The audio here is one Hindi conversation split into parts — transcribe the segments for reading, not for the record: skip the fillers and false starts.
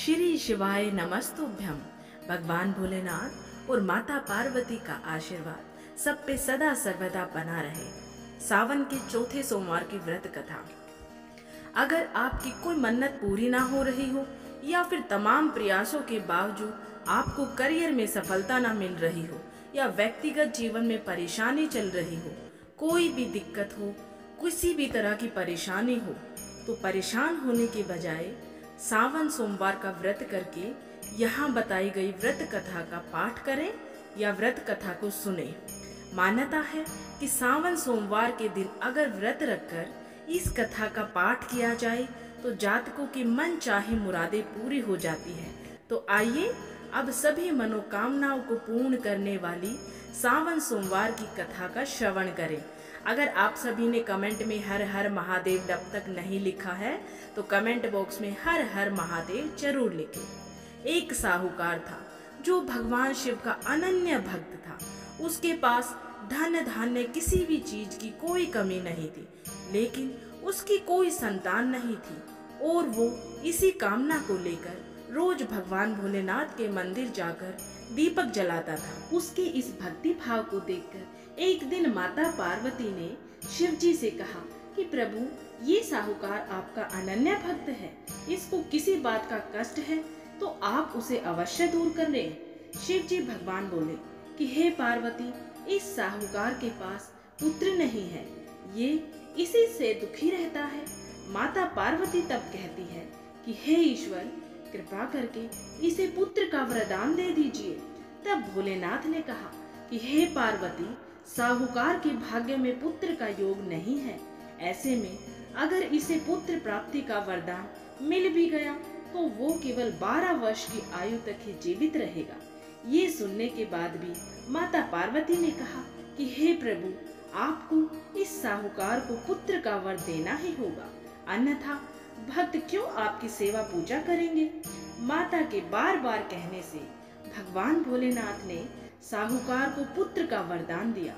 श्री शिवाय नमस्तुभ्यम। भगवान भोलेनाथ और माता पार्वती का आशीर्वाद सब पे सदा सर्वदा बना रहे। सावन के चौथे सोमवार की व्रत कथा। अगर आपकी कोई मन्नत पूरी ना हो रही हो या फिर तमाम प्रयासों के बावजूद आपको करियर में सफलता ना मिल रही हो या व्यक्तिगत जीवन में परेशानी चल रही हो, कोई भी दिक्कत हो, किसी भी तरह की परेशानी हो, तो परेशान होने के बजाय सावन सोमवार का व्रत करके यहाँ बताई गई व्रत कथा का पाठ करें या व्रत कथा को सुने। मान्यता है कि सावन सोमवार के दिन अगर व्रत रखकर इस कथा का पाठ किया जाए तो जातकों की मन चाहे मुरादें पूरी हो जाती है। तो आइए अब सभी मनोकामनाओं को पूर्ण करने वाली सावन सोमवार की कथा का श्रवण करें। अगर आप सभी ने कमेंट में हर हर महादेव अब तक नहीं लिखा है तो कमेंट बॉक्स में हर हर महादेव जरूर लिखें। एक साहूकार था जो भगवान शिव का अनन्य भक्त था। उसके पास धन धान्य किसी भी चीज की कोई कमी नहीं थी, लेकिन उसकी कोई संतान नहीं थी और वो इसी कामना को लेकर रोज भगवान भोलेनाथ के मंदिर जाकर दीपक जलाता था। उसके इस भक्ति भाव को देखकर एक दिन माता पार्वती ने शिव जी से कहा कि प्रभु, ये साहूकार आपका अनन्य भक्त है, इसको किसी बात का कष्ट है तो आप उसे अवश्य दूर कर ले। शिव जी भगवान बोले कि हे पार्वती, इस साहूकार के पास पुत्र नहीं है, ये इसी से दुखी रहता है। माता पार्वती तब कहती है कि हे ईश्वर, कृपा करके इसे पुत्र का वरदान दे दीजिए। तब भोलेनाथ ने कहा कि हे पार्वती, साहूकार के भाग्य में पुत्र का योग नहीं है। ऐसे में अगर इसे पुत्र प्राप्ति का वरदान मिल भी गया तो वो केवल 12 वर्ष की आयु तक ही जीवित रहेगा। ये सुनने के बाद भी माता पार्वती ने कहा कि हे प्रभु, आपको इस साहूकार को पुत्र का वर देना ही होगा, अन्यथा भक्त क्यों आपकी सेवा पूजा करेंगे। माता के बार बार कहने से भगवान भोलेनाथ ने साहूकार को पुत्र का वरदान दिया,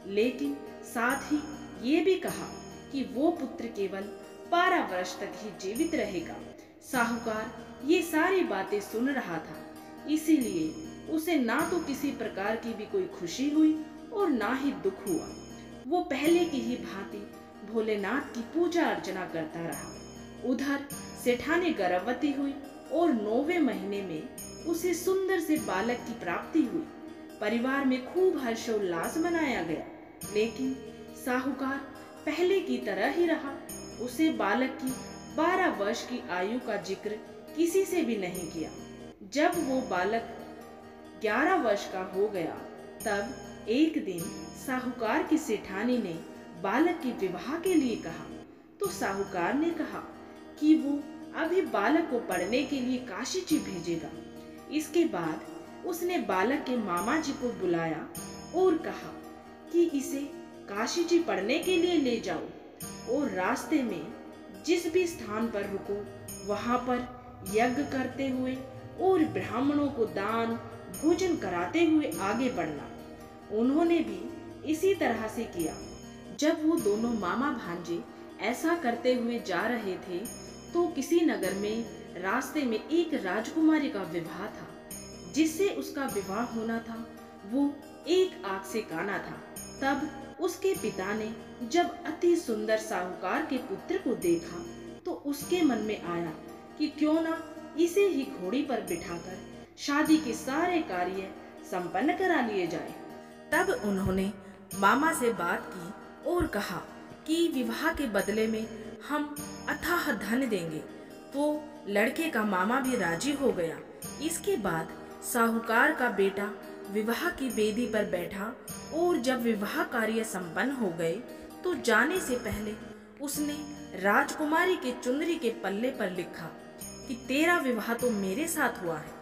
लेकिन साथ ही ये भी कहा कि वो पुत्र केवल 12 वर्ष तक ही जीवित रहेगा। साहूकार ये सारी बातें सुन रहा था, इसीलिए उसे ना तो किसी प्रकार की भी कोई खुशी हुई और ना ही दुख हुआ। वो पहले की ही भांति भोलेनाथ की पूजा अर्चना करता रहा। उधर सेठानी गर्भवती हुई और 9वें महीने में उसे सुंदर से बालक की प्राप्ति हुई। परिवार में खूब हर्षोल्लास मनाया गया, लेकिन साहूकार पहले की तरह ही रहा। उसे बालक की 12 वर्ष की आयु का जिक्र किसी से भी नहीं किया। जब वो बालक 11 वर्ष का हो गया, तब एक दिन साहूकार की सेठानी ने बालक के विवाह के लिए कहा, तो साहूकार ने कहा कि वो अभी बालक को पढ़ने के लिए काशी जी भेजेगा। इसके बाद उसने बालक के मामा जी को बुलाया और कहा कि इसे काशी जी पढ़ने के लिए ले जाओ और रास्ते में जिस भी स्थान पर रुको वहां पर यज्ञ करते हुए और ब्राह्मणों को दान भोजन कराते हुए आगे बढ़ना। उन्होंने भी इसी तरह से किया। जब वो दोनों मामा भांजे ऐसा करते हुए जा रहे थे तो किसी नगर में रास्ते में एक राजकुमारी का विवाह था। जिससे उसका विवाह होना था वो एक आंख से काना था। तब उसके पिता ने जब अति सुंदर साहूकार के पुत्र को देखा तो उसके मन में आया कि क्यों ना इसे ही घोड़ी पर बिठाकर शादी के सारे कार्य संपन्न करा लिए जाए। तब उन्होंने मामा से बात की और कहा कि विवाह के बदले में हम अथाह धन देंगे। तो लड़के का मामा भी राजी हो गया। इसके बाद साहूकार का बेटा विवाह की वेदी पर बैठा और जब विवाह कार्य संपन्न हो गए तो जाने से पहले उसने राजकुमारी के चुनरी के पल्ले पर लिखा कि तेरा विवाह तो मेरे साथ हुआ है,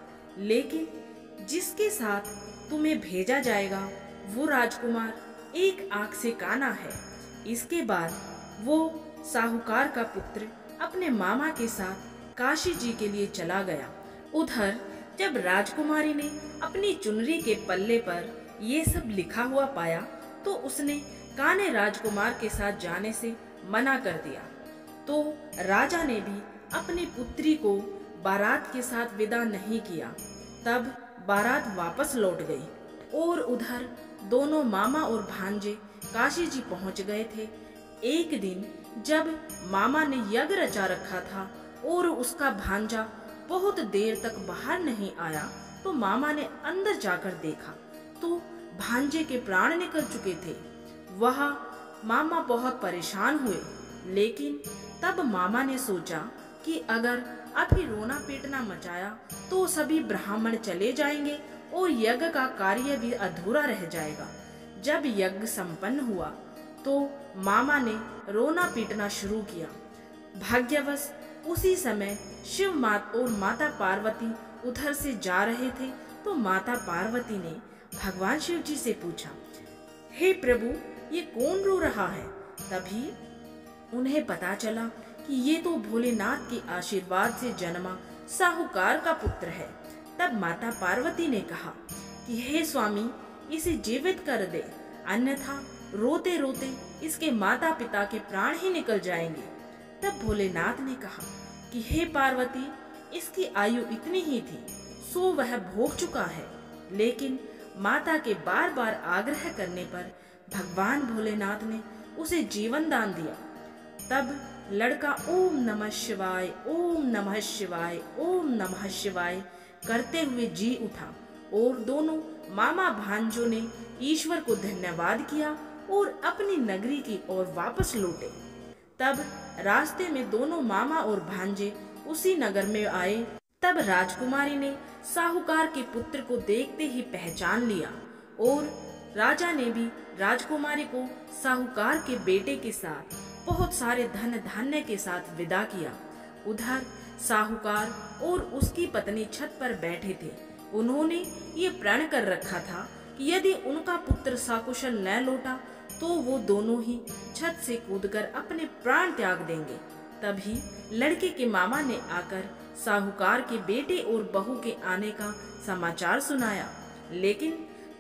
लेकिन जिसके साथ तुम्हें भेजा जाएगा वो राजकुमार एक आंख से काना है। इसके बाद वो साहूकार का पुत्र अपने मामा के साथ काशी जी के लिए चला गया। उधर जब राजकुमारी ने अपनी चुनरी के पल्ले पर ये सब लिखा हुआ पाया तो उसने काने राजकुमार के साथ जाने से मना कर दिया। तो राजा ने भी अपनी पुत्री को बारात के साथ विदा नहीं किया। तब बारात वापस लौट गई और उधर दोनों मामा और भांजे काशी जी पहुंच गए थे। एक दिन जब मामा ने यज्ञ रचा रखा था और उसका भांजा बहुत देर तक बाहर नहीं आया, तो मामा ने अंदर जाकर देखा तो भांजे के प्राण निकल चुके थे। वह मामा बहुत परेशान हुए, लेकिन तब मामा ने सोचा कि अगर अभी रोना पीटना मचाया तो सभी ब्राह्मण चले जाएंगे और यज्ञ का कार्य भी अधूरा रह जाएगा। जब यज्ञ संपन्न हुआ तो मामा ने रोना पीटना शुरू किया। भाग्यवश उसी समय शिव मात और माता पार्वती उधर से जा रहे थे, तो माता पार्वती ने भगवान शिव जी से पूछा, हे प्रभु, ये कौन रो रहा है? तभी उन्हें पता चला कि ये तो भोलेनाथ के आशीर्वाद से जन्मा साहूकार का पुत्र है। तब माता पार्वती ने कहा कि हे स्वामी, इसे जीवित कर दे, अन्यथा रोते रोते इसके माता पिता के प्राण ही निकल जाएंगे। तब भोलेनाथ ने कहा कि हे पार्वती, इसकी आयु इतनी ही थी, सो वह भोग चुका है। लेकिन माता के बार बार आग्रह करने पर भगवान भोलेनाथ ने उसे जीवन दान दिया। तब लड़का ओम नमः शिवाय, ओम नमः शिवाय, ओम नमः शिवाय करते हुए जी उठा और दोनों मामा भांजों ने ईश्वर को धन्यवाद किया और अपनी नगरी की ओर वापस लौटे। तब रास्ते में दोनों मामा और भांजे उसी नगर में आए। तब राजकुमारी ने साहूकार के पुत्र को देखते ही पहचान लिया और राजा ने भी राजकुमारी को साहूकार के बेटे के साथ बहुत सारे धन धान्य के साथ विदा किया। उधर साहूकार और उसकी पत्नी छत पर बैठे थे। उन्होंने ये प्रण कर रखा था कि यदि उनका पुत्र सकुशल न लौटा तो वो दोनों ही छत से कूदकर अपने प्राण त्याग देंगे। तभी लड़के के मामा ने आकर साहूकार के बेटे और बहू के आने का समाचार सुनाया, लेकिन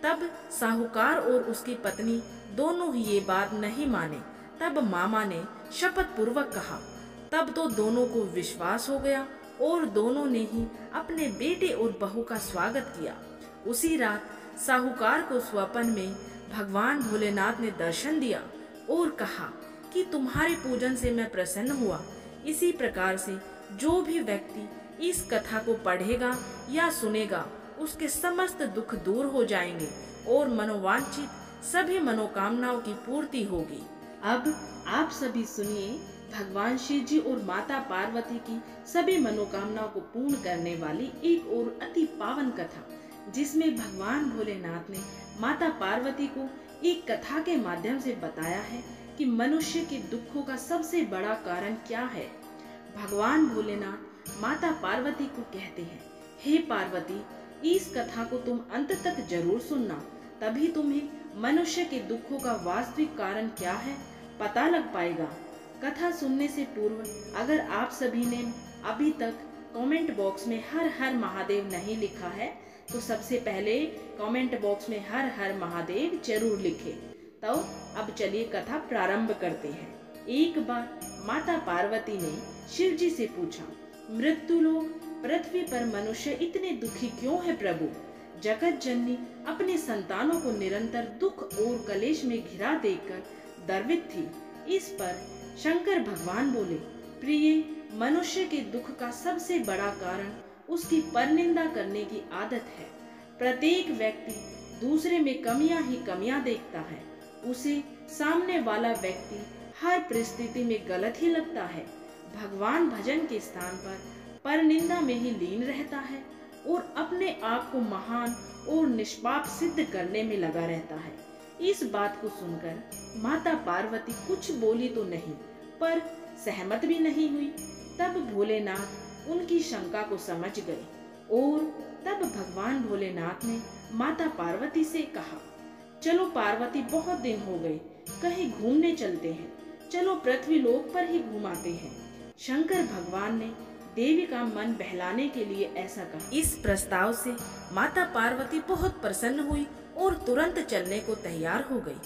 तब साहूकार और उसकी पत्नी दोनों ही ये बात नहीं माने। तब मामा ने शपथ पूर्वक कहा। तब तो दोनों को विश्वास हो गया और दोनों ने ही अपने बेटे और बहू का स्वागत किया। उसी रात साहूकार को स्वप्न में भगवान भोलेनाथ ने दर्शन दिया और कहा कि तुम्हारे पूजन से मैं प्रसन्न हुआ। इसी प्रकार से जो भी व्यक्ति इस कथा को पढ़ेगा या सुनेगा, उसके समस्त दुख दूर हो जाएंगे और मनोवांछित सभी मनोकामनाओं की पूर्ति होगी। अब आप सभी सुनिए भगवान शिव जी और माता पार्वती की सभी मनोकामनाओं को पूर्ण करने वाली एक और अति पावन कथा, जिसमें भगवान भोलेनाथ ने माता पार्वती को एक कथा के माध्यम से बताया है कि मनुष्य के दुखों का सबसे बड़ा कारण क्या है। भगवान भोलेनाथ माता पार्वती को कहते हैं, हे पार्वती, इस कथा को तुम अंत तक जरूर सुनना, तभी तुम्हें मनुष्य के दुखों का वास्तविक कारण क्या है पता लग पाएगा। कथा सुनने से पूर्व अगर आप सभी ने अभी तक कमेंट बॉक्स में हर हर महादेव नहीं लिखा है तो सबसे पहले कमेंट बॉक्स में हर हर महादेव जरूर लिखें। तो अब चलिए कथा प्रारंभ करते हैं। एक बार माता पार्वती ने शिव जी से पूछा, मृत्युलोक पृथ्वी पर मनुष्य इतने दुखी क्यों है प्रभु? जगत जननी अपने संतानों को निरंतर दुख और कलेश में घिरा देखकर गर्वित थी। इस पर शंकर भगवान बोले, प्रिय, मनुष्य के दुख का सबसे बड़ा कारण उसकी परनिंदा करने की आदत है। प्रत्येक व्यक्ति दूसरे में कमियां ही कमियां देखता है। उसे सामने वाला व्यक्ति हर परिस्थिति में गलत ही लगता है। भगवान भजन के स्थान पर परनिंदा में ही लीन रहता है और अपने आप को महान और निष्पाप सिद्ध करने में लगा रहता है। इस बात को सुनकर माता पार्वती कुछ बोली तो नहीं, पर सहमत भी नहीं हुई। तब भोलेनाथ उनकी शंका को समझ गए और तब भगवान भोलेनाथ ने माता पार्वती से कहा, चलो पार्वती, बहुत दिन हो गए, कहीं घूमने चलते हैं, चलो पृथ्वी लोक पर ही घुमाते हैं। शंकर भगवान ने देवी का मन बहलाने के लिए ऐसा कहा। इस प्रस्ताव से माता पार्वती बहुत प्रसन्न हुई और तुरंत चलने को तैयार हो गई।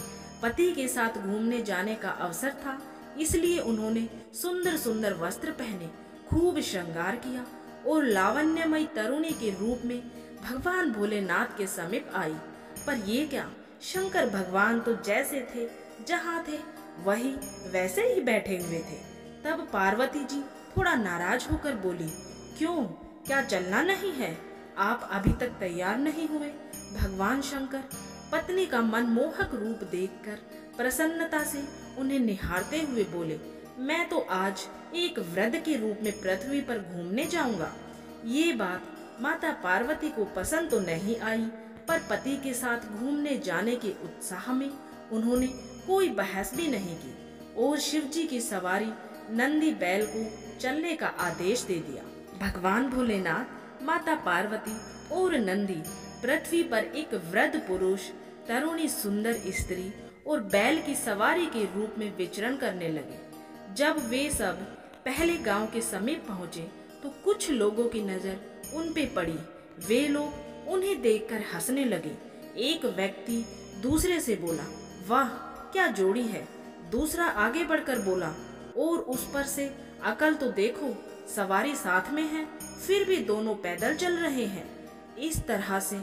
पति के साथ घूमने जाने का अवसर था, इसलिए उन्होंने सुंदर सुंदर वस्त्र पहने, खूब श्रृंगार किया और लावण्यमयी तरुणी के रूप में भगवान भोलेनाथ के समीप आई। पर ये क्या, शंकर भगवान तो जैसे थे, जहाँ थे वही वैसे ही बैठे हुए थे। तब पार्वती जी थोड़ा नाराज होकर बोली, क्यों, क्या चलना नहीं है? आप अभी तक तैयार नहीं हुए? भगवान शंकर पत्नी का मनमोहक रूप देखकर प्रसन्नता से उन्हें निहारते हुए बोले, मैं तो आज एक वृद्ध के रूप में पृथ्वी पर घूमने जाऊंगा। ये बात माता पार्वती को पसंद तो नहीं आई, पर पति के साथ घूमने जाने के उत्साह में उन्होंने कोई बहस भी नहीं की और शिवजी की सवारी नंदी बैल को चलने का आदेश दे दिया। भगवान भोलेनाथ, माता पार्वती और नंदी पृथ्वी पर एक वृद्ध पुरुष, तरुणी सुंदर स्त्री और बैल की सवारी के रूप में विचरण करने लगे। जब वे सब पहले गांव के समीप पहुंचे तो कुछ लोगों की नजर उन पे पड़ी। वे लोग उन्हें देखकर हंसने लगे। एक व्यक्ति दूसरे से बोला, वाह क्या जोड़ी है। दूसरा आगे बढ़कर बोला, और उस पर से अकल तो देखो, सवारी साथ में है फिर भी दोनों पैदल चल रहे हैं। इस तरह से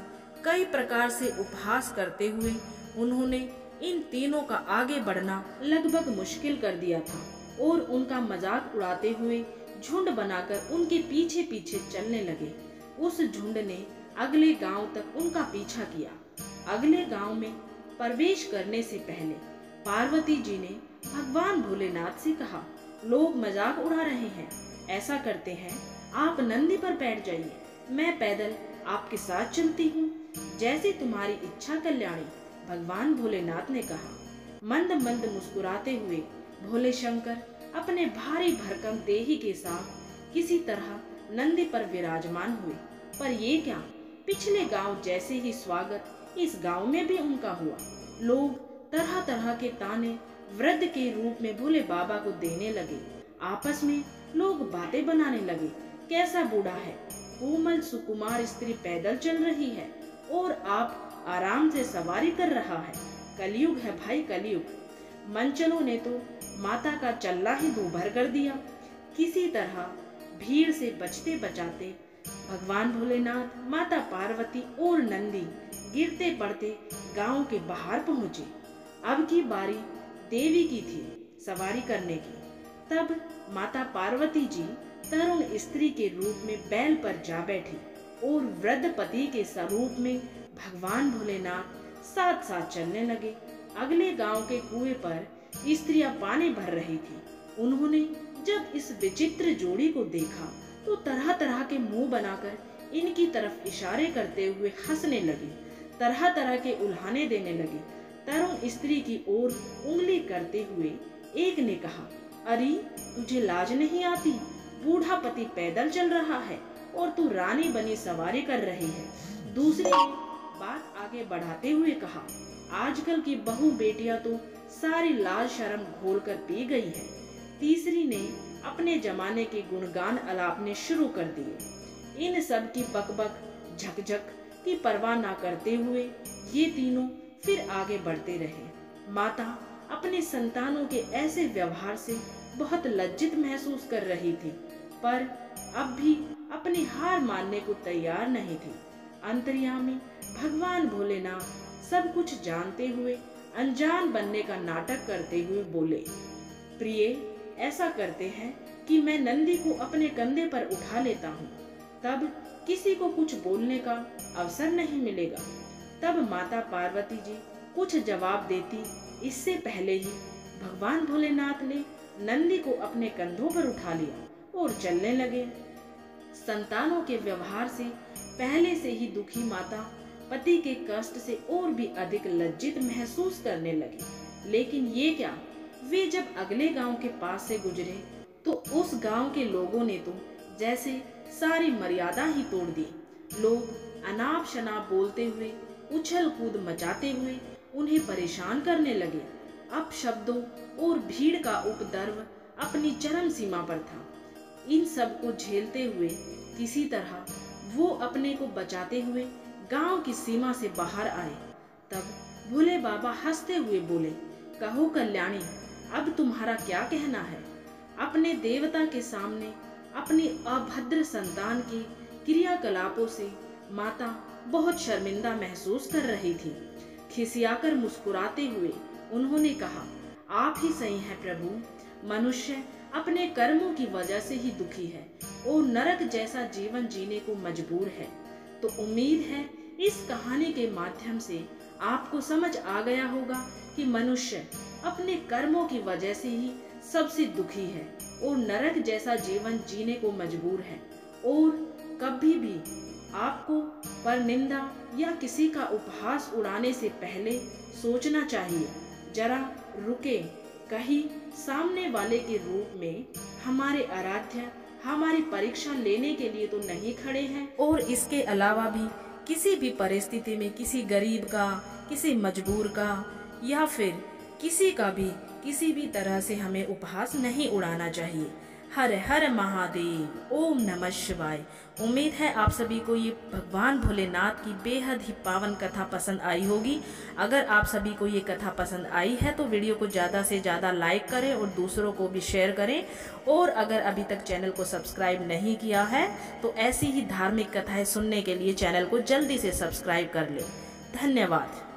कई प्रकार से उपहास करते हुए उन्होंने इन तीनों का आगे बढ़ना लगभग मुश्किल कर दिया था और उनका मजाक उड़ाते हुए झुंड बनाकर उनके पीछे पीछे चलने लगे। उस झुंड ने अगले गांव तक उनका पीछा किया। अगले गांव में प्रवेश करने से पहले पार्वती जी ने भगवान भोलेनाथ से कहा, लोग मजाक उड़ा रहे हैं, ऐसा करते हैं आप नंदी पर बैठ जाइए, मैं पैदल आपके साथ चलती हूँ, जैसी तुम्हारी इच्छा कल्याणी। भगवान भोलेनाथ ने कहा। मंद मंद मुस्कुराते हुए भोले शंकर अपने भारी भरकम देही के साथ किसी तरह नंदी पर विराजमान हुए। पर ये क्या, पिछले गांव जैसे ही स्वागत इस गांव में भी उनका हुआ। लोग तरह तरह के ताने वृद्ध के रूप में भोले बाबा को देने लगे। आपस में लोग बातें बनाने लगे, कैसा बूढ़ा है, कोमल सुकुमार स्त्री पैदल चल रही है और आप आराम से सवारी कर रहा है। कलयुग है भाई, कलयुग। मंचलों ने तो माता का चलना ही दूभर कर दिया। किसी तरह भीड़ से बचते बचाते भगवान भोलेनाथ, माता पार्वती और नंदी गिरते पड़ते गांव के बाहर पहुंचे। अब की बारी देवी की थी सवारी करने की। तब माता पार्वती जी तरुण स्त्री के रूप में बैल पर जा बैठी और वृद्ध पति के स्वरूप में भगवान भोलेनाथ साथ साथ चलने लगे। अगले गांव के कुएं पर स्त्रियां पानी भर रही थी। उन्होंने जब इस विचित्र जोड़ी को देखा तो तरह तरह के मुंह बनाकर इनकी तरफ इशारे करते हुए हंसने लगे, तरह तरह के उल्हाने देने लगे। तरुण स्त्री की ओर उंगली करते हुए एक ने कहा, अरे तुझे लाज नहीं आती, बूढ़ा पति पैदल चल रहा है और तू रानी बनी सवारी कर रही है। दूसरे ने बात आगे बढ़ाते हुए कहा, आजकल की बहू बेटियां तो सारी लाज शर्म घोल कर पी गई है। तीसरी ने अपने जमाने के गुणगान अलापने शुरू कर दिए। इन सब की बकबक झकझक की परवाह न करते हुए ये तीनों फिर आगे बढ़ते रहे। माता अपने संतानों के ऐसे व्यवहार से बहुत लज्जित महसूस कर रही थी, पर अब भी अपनी हार मानने को तैयार नहीं थी। अंतर्यामी भगवान भोलेनाथ सब कुछ जानते हुए अनजान बनने का नाटक करते हुए बोले, प्रिय, ऐसा करते हैं कि मैं नंदी को अपने कंधे पर उठा लेता हूँ, तब किसी को कुछ बोलने का अवसर नहीं मिलेगा। तब माता पार्वती जी कुछ जवाब देती इससे पहले ही भगवान भोलेनाथ ने नंदी को अपने कंधों पर उठा लिया और चलने लगे। संतानों के व्यवहार से पहले से ही दुखी माता पति के कष्ट से और भी अधिक लज्जित महसूस करने लगी। लेकिन ये क्या, वे जब अगले गांव के पास से गुजरे तो उस गांव के लोगों ने तो जैसे सारी मर्यादा ही तोड़ दी। लोग अनाप शनाप बोलते हुए, उछल कूद मचाते हुए उन्हें परेशान करने लगे। अब शब्दों और भीड़ का उपद्रव अपनी चरम सीमा पर था। इन सब को झेलते हुए किसी तरह वो अपने को बचाते हुए गांव की सीमा से बाहर आए। तब भोले बाबा हंसते हुए बोले, कहो कल्याणी, अब तुम्हारा क्या कहना है? अपने देवता के सामने अपनी अभद्र संतान की क्रियाकलापों से माता बहुत शर्मिंदा महसूस कर रही थी। खिसियाकर मुस्कुराते हुए उन्होंने कहा, आप ही सही हैं प्रभु, मनुष्य अपने कर्मों की वजह से ही दुखी है और नरक जैसा जीवन जीने को मजबूर है। तो उम्मीद है इस कहानी के माध्यम से आपको समझ आ गया होगा कि मनुष्य अपने कर्मों की वजह से ही सबसे दुखी है और नरक जैसा जीवन जीने को मजबूर है। और कभी भी आपको परनिंदा या किसी का उपहास उड़ाने से पहले सोचना चाहिए, जरा रुके, कहीं सामने वाले के रूप में हमारे आराध्य हमारी परीक्षा लेने के लिए तो नहीं खड़े हैं। और इसके अलावा भी किसी भी परिस्थिति में किसी गरीब का, किसी मजबूर का या फिर किसी का भी किसी भी तरह से हमें उपहास नहीं उड़ाना चाहिए। हर हर महादेव, ओम नमः शिवाय। उम्मीद है आप सभी को ये भगवान भोलेनाथ की बेहद ही पावन कथा पसंद आई होगी। अगर आप सभी को ये कथा पसंद आई है तो वीडियो को ज़्यादा से ज़्यादा लाइक करें और दूसरों को भी शेयर करें। और अगर अभी तक चैनल को सब्सक्राइब नहीं किया है तो ऐसी ही धार्मिक कथाएं सुनने के लिए चैनल को जल्दी से सब्सक्राइब कर लें। धन्यवाद।